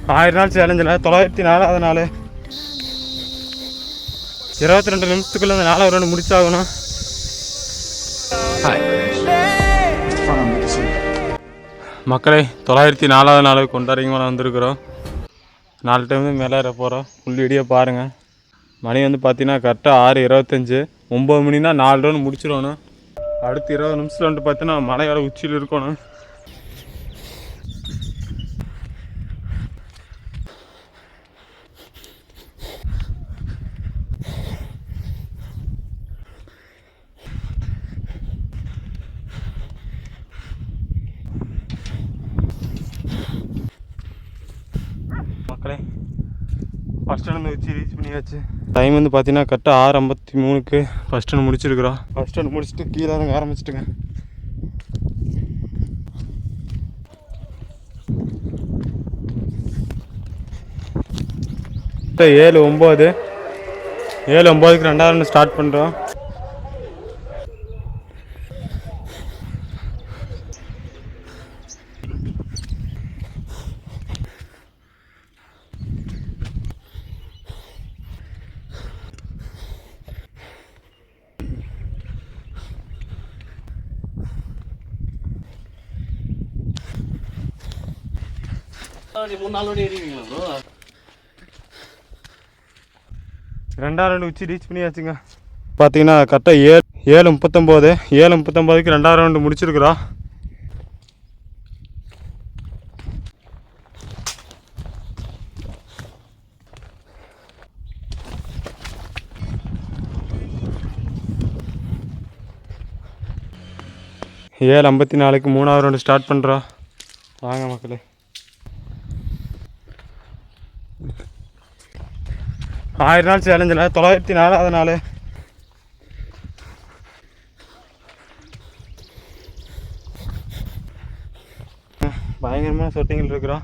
1000 நாள் சேலஞ்சில் 904வது நாள். 22 நிமிஷத்துக்குள்ளே அந்த 4 ரவுண்டு முடிச்சாகணும். மக்களே 904வது நாள் கொண்டாடிங்க வந்திருக்கிறோம். 4 டைம் வந்து மேலே ஏற போகிறோம். ஃபுல் வீடியோ பாருங்கள். மணி வந்து பார்த்தீங்கன்னா கரெக்டாக 6:25. 9 மணினா 4 ரவுண்டு முடிச்சிடணும். அடுத்து 20 நிமிஷத்தில் வந்து பார்த்தீங்கன்னா மலையோட உச்சியில் இருக்கணும். மக்களே ஃபஸ்ட் ரவுண்டு வச்சு ரீச் பண்ணியாச்சு. டைம் வந்து பார்த்தீங்கன்னா கரெக்டாக 6:53க்கு ஃபஸ்ட் ரவுண்டு முடிச்சிருக்கிறோம். ஃபஸ்ட் ரவுண்டு முடிச்சுட்டு கீழே இறங்க ஆரம்பிச்சிட்டுங்க. கரெக்டாக 7:09க்கு 2வது ரவுண்டு ஸ்டார்ட் பண்ணுறோம். ரெண்டாவது ரவுண்டு உச்சி ரீச் பண்ணியாச்சுங்க. பார்த்தீங்கன்னா கரெக்டாக 7:39க்கு 2வது ரவுண்டு முடிச்சிருக்கிறோம். ஏழு 54க்கு 3வது ரவுண்டு ஸ்டார்ட் பண்ணுறோம். வாங்க மக்களே. 1000 நாள் சேலஞ்சில் 904வது நாள். பயங்கரமான சொட்டிங்கில் இருக்கிறோம்.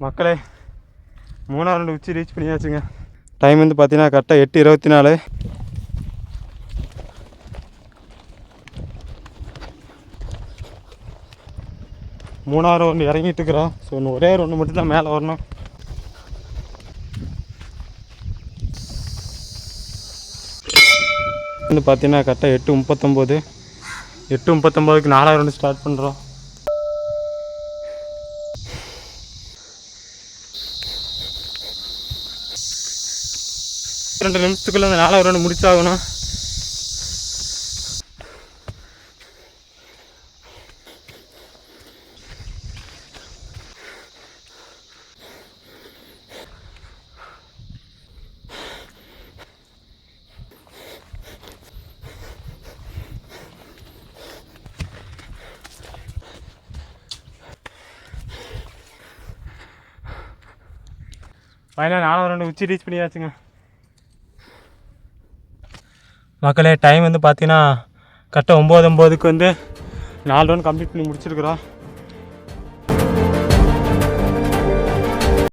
மக்களே 3வது ரவுண்டு உச்சி ரீச் பண்ணியாச்சுங்க. டைம் வந்து பார்த்தீங்கன்னா கரெக்டாக 8:24. மூணாவது ரவுண்டு இறங்கிட்டு இருக்கிறோம். ஸோ இன்னும் ஒரே ரவுண்டு மட்டும்தான் மேலே வரணும். வந்து பார்த்தீங்கன்னா கரெக்டாக 8:39க்கு 4வது ரவுண்டு ஸ்டார்ட் பண்ணுறோம். ரெண்டு நிமிஷத்துக்குள்ளே அந்த 4வது ரவுண்டு முடிச்சாகணும். ஃபைனலாக 4வது ரவுண்டு உச்சி ரீச் பண்ணியாச்சுங்க. மக்களே டைம் வந்து பார்த்தீங்கன்னா கரெக்டாக 9:09க்கு வந்து 4 ரவுண்டு கம்ப்ளீட் பண்ணி முடிச்சிருக்கிறோம்.